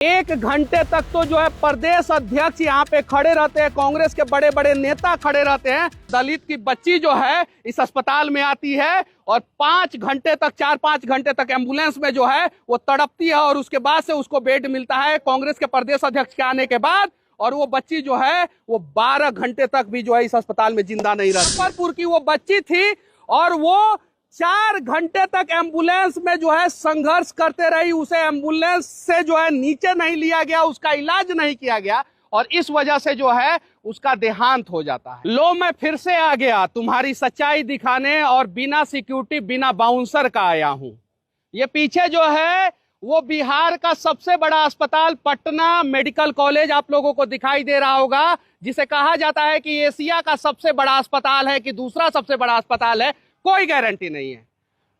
एक घंटे तक तो जो है प्रदेश अध्यक्ष यहाँ पे खड़े रहते हैं, कांग्रेस के बड़े बड़े नेता खड़े रहते हैं। दलित की बच्ची जो है इस अस्पताल में आती है और 5 घंटे तक 4-5 घंटे तक एम्बुलेंस में जो है वो तड़पती है और उसके बाद से उसको बेड मिलता है कांग्रेस के प्रदेश अध्यक्ष के आने के बाद। और वो बच्ची जो है वो 12 घंटे तक भी जो है इस अस्पताल में जिंदा नहीं रही। मुजफ्फरपुर की वो बच्ची थी और वो 4 घंटे तक एम्बुलेंस में जो है संघर्ष करते रही। उसे एम्बुलेंस से जो है नीचे नहीं लिया गया, उसका इलाज नहीं किया गया और इस वजह से जो है उसका देहांत हो जाता है। लो मैं फिर से आ गया तुम्हारी सच्चाई दिखाने और बिना सिक्योरिटी बिना बाउंसर का आया हूं। ये पीछे जो है वो बिहार का सबसे बड़ा अस्पताल पटना मेडिकल कॉलेज आप लोगों को दिखाई दे रहा होगा, जिसे कहा जाता है कि एशिया का सबसे बड़ा अस्पताल है कि दूसरा सबसे बड़ा अस्पताल है। कोई गारंटी नहीं है,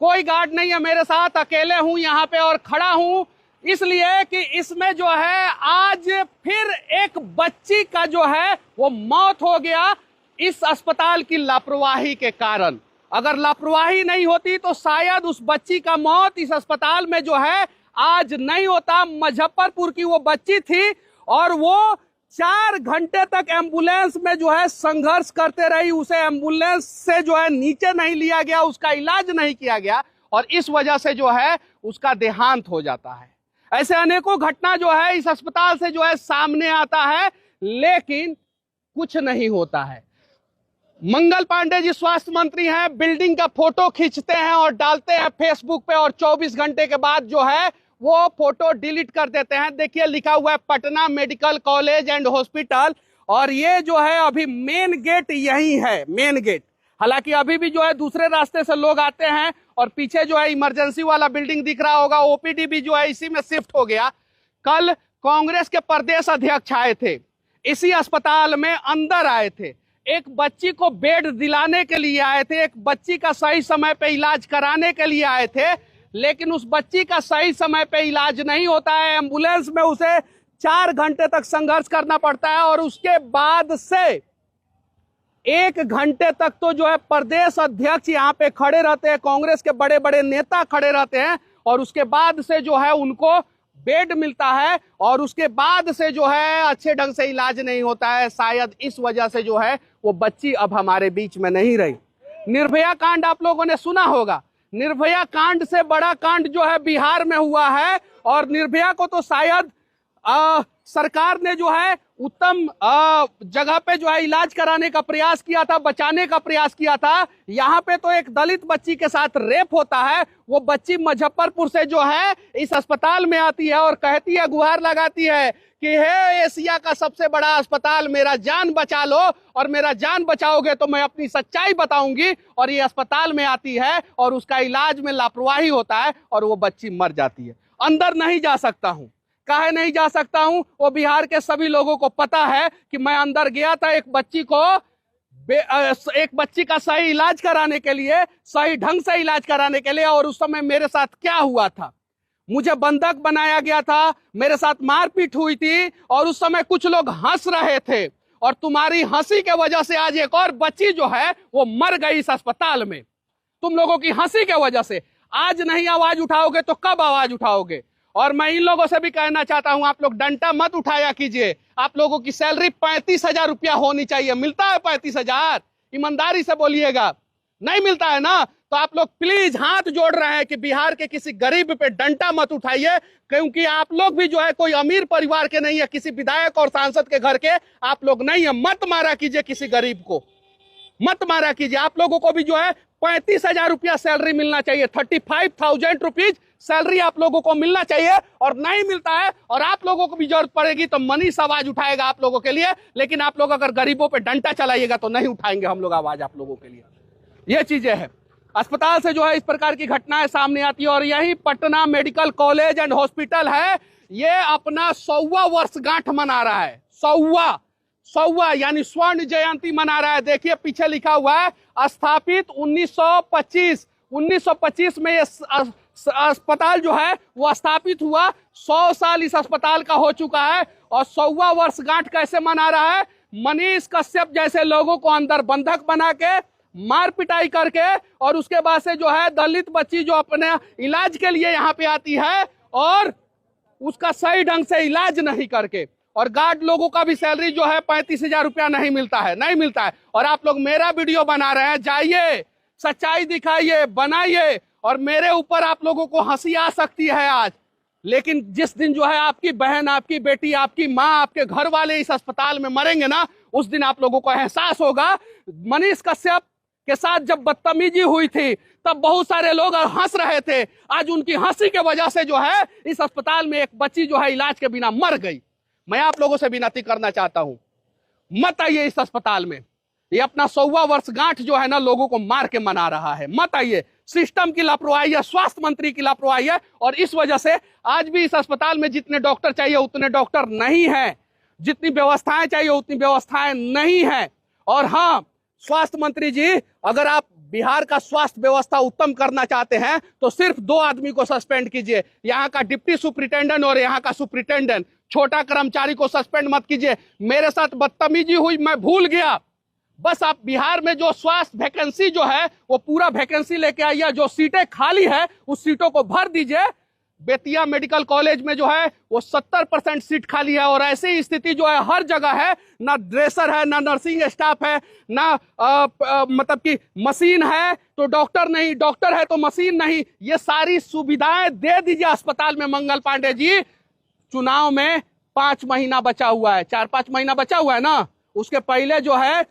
कोई गार्ड नहीं है मेरे साथ, अकेले हूं यहाँ पे और खड़ा हूं इसलिए कि इसमें जो है आज फिर एक बच्ची का जो है वो मौत हो गया इस अस्पताल की लापरवाही के कारण। अगर लापरवाही नहीं होती तो शायद उस बच्ची का मौत इस अस्पताल में जो है आज नहीं होता। मुजफ्फरपुर की वो बच्ची थी और वो 4 घंटे तक एम्बुलेंस में जो है संघर्ष करते रही। उसे एम्बुलेंस से जो है नीचे नहीं लिया गया, उसका इलाज नहीं किया गया और इस वजह से जो है उसका देहांत हो जाता है। ऐसे अनेकों घटना जो है इस अस्पताल से जो है सामने आता है लेकिन कुछ नहीं होता है। मंगल पांडे जी स्वास्थ्य मंत्री हैं, बिल्डिंग का फोटो खींचते हैं और डालते हैं फेसबुक पे और 24 घंटे के बाद जो है वो फोटो डिलीट कर देते हैं। देखिए लिखा हुआ है Patna medical college and hospital और ये जो है अभी मेन गेट यही है, मेन गेट। हालांकि अभी भी जो है दूसरे रास्ते से लोग आते हैं और पीछे जो है इमरजेंसी वाला बिल्डिंग दिख रहा होगा, ओपीडी भी जो है इसी में शिफ्ट हो गया। कल कांग्रेस के प्रदेश अध्यक्ष आए थे, इसी अस्पताल में अंदर आए थे, एक बच्ची को बेड दिलाने के लिए आए थे, एक बच्ची का सही समय पे इलाज कराने के लिए आए थे, लेकिन उस बच्ची का सही समय पे इलाज नहीं होता है। एम्बुलेंस में उसे 4 घंटे तक संघर्ष करना पड़ता है और उसके बाद से 1 घंटे तक तो जो है प्रदेश अध्यक्ष यहाँ पे खड़े रहते हैं, कांग्रेस के बड़े बड़े नेता खड़े रहते हैं और उसके बाद से जो है उनको बेड मिलता है और उसके बाद से जो है अच्छे ढंग से इलाज नहीं होता है। शायद इस वजह से जो है वो बच्ची अब हमारे बीच में नहीं रही। निर्भया कांड आप लोगों ने सुना होगा, निर्भया कांड से बड़ा कांड जो है बिहार में हुआ है और निर्भया को तो शायद सरकार ने जो है उत्तम जगह पे जो है इलाज कराने का प्रयास किया था, बचाने का प्रयास किया था। यहाँ पे तो एक दलित बच्ची के साथ रेप होता है। वो बच्ची मुजफ्फरपुर से जो है इस अस्पताल में आती है और कहती है, गुहार लगाती है कि हे एशिया का सबसे बड़ा अस्पताल, मेरा जान बचा लो और मेरा जान बचाओगे तो मैं अपनी सच्चाई बताऊंगी। और ये अस्पताल में आती है और उसका इलाज में लापरवाही होता है और वो बच्ची मर जाती है। अंदर नहीं जा सकता हूँ, काहे नहीं जा सकता हूं? वो बिहार के सभी लोगों को पता है कि मैं अंदर गया था एक बच्ची का सही इलाज कराने के लिए, सही ढंग से इलाज कराने के लिए। और उस समय मेरे साथ क्या हुआ था, मुझे बंधक बनाया गया था, मेरे साथ मारपीट हुई थी और उस समय कुछ लोग हंस रहे थे और तुम्हारी हंसी के वजह से आज एक और बच्ची जो है वो मर गई इस अस्पताल में। तुम लोगों की हंसी के वजह से आज नहीं आवाज उठाओगे तो कब आवाज उठाओगे? और मैं इन लोगों से भी कहना चाहता हूं, आप लोग डंडा मत उठाया कीजिए। आप लोगों की सैलरी 35,000 रुपया होनी चाहिए। मिलता है 35,000? ईमानदारी से बोलिएगा, नहीं मिलता है ना? तो आप लोग प्लीज हाथ जोड़ रहे हैं कि बिहार के किसी गरीब पे डंडा मत उठाइए, क्योंकि आप लोग भी जो है कोई अमीर परिवार के नहीं है, किसी विधायक और सांसद के घर के आप लोग नहीं है। मत मारा कीजिए किसी गरीब को, मत मारा कीजिए। आप लोगों को भी जो है 35,000 रुपया सैलरी मिलना चाहिए, 35,000 रुपीज सैलरी आप लोगों को मिलना चाहिए और नहीं मिलता है। और आप लोगों को भी जरूरत पड़ेगी तो मनीष आवाज उठाएगा आप लोगों के लिए, लेकिन आप लोग अगर गरीबों पे डंडा चलाइएगा तो नहीं उठाएंगे हम लोग आवाज आप लोगों के लिए। ये चीजें हैं, अस्पताल से जो है इस प्रकार की घटनाएं सामने आती है। और यही Patna medical college and hospital है, ये अपना 100वां वर्षगांठ मना रहा है। 100वां यानी स्वर्ण जयंती मना रहा है। देखिए पीछे लिखा हुआ है स्थापित 1925 में ये अस्पताल जो है वो स्थापित हुआ। 100 साल इस अस्पताल का हो चुका है और 100वां वर्षगांठ कैसे मना रहा है? मनीष कश्यप जैसे लोगों को अंदर बंधक बना के, मार पिटाई करके और उसके बाद से जो है दलित बच्ची जो अपने इलाज के लिए यहाँ पे आती है और उसका सही ढंग से इलाज नहीं करके, और गार्ड लोगों का भी सैलरी जो है 35,000 रुपया नहीं मिलता है। और आप लोग मेरा वीडियो बना रहे हैं, जाइए सच्चाई दिखाइए, बनाइए, और मेरे ऊपर आप लोगों को हंसी आ सकती है आज, लेकिन जिस दिन जो है आपकी बहन, आपकी बेटी, आपकी माँ, आपके घर वाले इस अस्पताल में मरेंगे ना, उस दिन आप लोगों को एहसास होगा। मनीष कश्यप के साथ जब बदतमीजी हुई थी तब बहुत सारे लोग हंस रहे थे, आज उनकी हंसी के वजह से जो है इस अस्पताल में एक बच्ची जो है इलाज के बिना मर गई। मैं आप लोगों से विनती करना चाहता हूं, मत आइए इस अस्पताल में। ये अपना 100वां वर्षगांठ जो है ना लोगों को मार के मना रहा है, मत आइए। सिस्टम की लापरवाही है, स्वास्थ्य मंत्री की लापरवाही है, और इस वजह से आज भी इस अस्पताल में जितने डॉक्टर चाहिए उतने डॉक्टर नहीं है, जितनी व्यवस्थाएं चाहिए उतनी व्यवस्थाएं नहीं है। और हाँ, स्वास्थ्य मंत्री जी, अगर आप बिहार का स्वास्थ्य व्यवस्था उत्तम करना चाहते हैं तो सिर्फ 2 आदमी को सस्पेंड कीजिए, यहाँ का डिप्टी सुप्रिंटेंडेंट और यहाँ का सुप्रिंटेंडेंट। छोटा कर्मचारी को सस्पेंड मत कीजिए। मेरे साथ बदतमीजी हुई, मैं भूल गया। बस आप बिहार में जो स्वास्थ्य वैकेंसी जो है वो पूरा वैकेंसी लेके आइए, जो सीटें खाली है उस सीटों को भर दीजिए। बेतिया मेडिकल कॉलेज में जो है वो 70% सीट खाली है, और ऐसी स्थिति जो है हर जगह है, ना ड्रेसर है, ना नर्सिंग स्टाफ है, ना मतलब कि मशीन है तो डॉक्टर नहीं, डॉक्टर है तो मशीन नहीं। ये सारी सुविधाएं दे दीजिए अस्पताल में। मंगल पांडे जी, चुनाव में 5 महीना बचा हुआ है, 4-5 महीना बचा हुआ है ना, उसके पहले जो है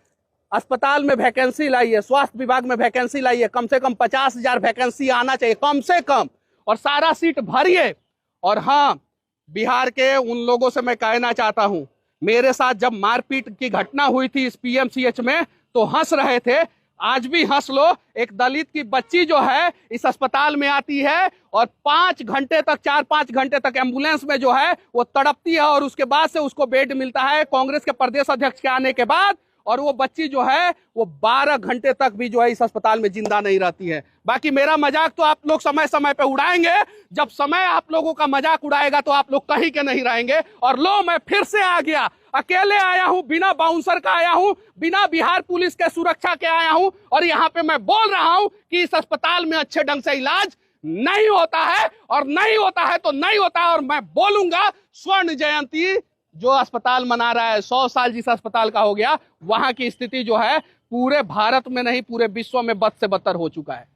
अस्पताल में वैकेंसी लाइए, स्वास्थ्य विभाग में वैकेंसी लाइए, कम से कम 50,000 वैकेंसी आना चाहिए कम से कम, और सारा सीट भरिए। और हाँ, बिहार के उन लोगों से मैं कहना चाहता हूं, मेरे साथ जब मारपीट की घटना हुई थी इस पीएमसीएच में तो हंस रहे थे, आज भी हंस लो। एक दलित की बच्ची जो है इस अस्पताल में आती है और 5 घंटे तक, 4-5 घंटे तक एम्बुलेंस में जो है वो तड़पती है, और उसके बाद से उसको बेड मिलता है कांग्रेस के प्रदेश अध्यक्ष के आने के बाद, और वो बच्ची जो है वो 12 घंटे तक भी जो है इस अस्पताल में जिंदा नहीं रहती है। बाकी मेरा मजाक तो आप लोग समय समय पे उड़ाएंगे, जब समय आप लोगों का मजाक उड़ाएगा तो आप लोग कहीं के नहीं रहेंगे। और लो, मैं फिर से आ गया, अकेले आया हूं, बिना बाउंसर का आया हूं, बिना बिहार पुलिस के सुरक्षा के आया हूं, और यहाँ पे मैं बोल रहा हूं कि इस अस्पताल में अच्छे ढंग से इलाज नहीं होता है, और नहीं होता है तो नहीं होता है। और मैं बोलूंगा, स्वर्ण जयंती जो अस्पताल मना रहा है, 100 साल जिस अस्पताल का हो गया, वहां की स्थिति जो है पूरे भारत में नहीं पूरे विश्व में बद से बदतर हो चुका है।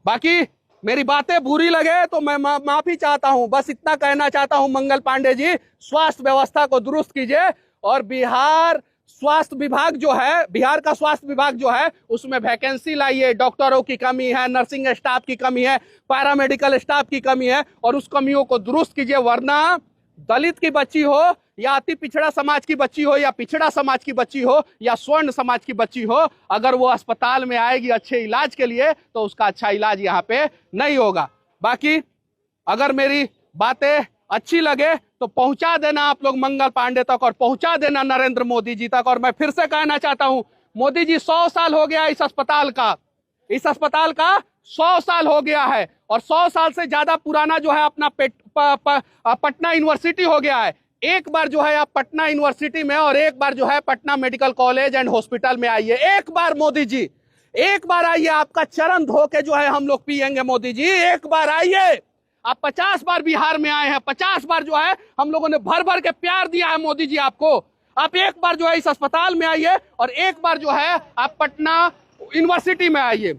बाकी मेरी बातें बुरी लगे तो मैं माफी चाहता हूं, बस इतना कहना चाहता हूं। मंगल पांडे जी, स्वास्थ्य व्यवस्था को दुरुस्त कीजिए, और बिहार स्वास्थ्य विभाग जो है, बिहार का स्वास्थ्य विभाग जो है उसमें वैकेंसी लाइए। डॉक्टरों की कमी है, नर्सिंग स्टाफ की कमी है, पैरामेडिकल स्टाफ की कमी है, और उस कमियों को दुरुस्त कीजिए। वरना दलित की बच्ची हो या अति पिछड़ा समाज की बच्ची हो या पिछड़ा समाज की बच्ची हो या स्वर्ण समाज की बच्ची हो, अगर वो अस्पताल में आएगी अच्छे इलाज के लिए तो उसका अच्छा इलाज यहाँ पे नहीं होगा। बाकी अगर मेरी बातें अच्छी लगे तो पहुंचा देना आप लोग मंगल पांडे तक, और पहुंचा देना नरेंद्र मोदी जी तक। और मैं फिर से कहना चाहता हूं, मोदी जी 100 साल हो गया इस अस्पताल का, 100 साल हो गया है, और 100 साल से ज्यादा पुराना जो है अपना पटना यूनिवर्सिटी हो गया है। एक बार जो है आप पटना यूनिवर्सिटी में और एक बार जो है Patna medical college and hospital में आइए। एक बार मोदी जी, एक बार आइए, आपका चरण धो के जो है हम लोग पिएंगे। मोदी जी, एक बार आइए। आप 50 बार बिहार में आए हैं, 50 बार जो है हम लोगों ने भर भर के प्यार दिया है मोदी जी आपको। आप एक बार जो है इस अस्पताल में आइए, और एक बार जो है आप पटना यूनिवर्सिटी में आइए।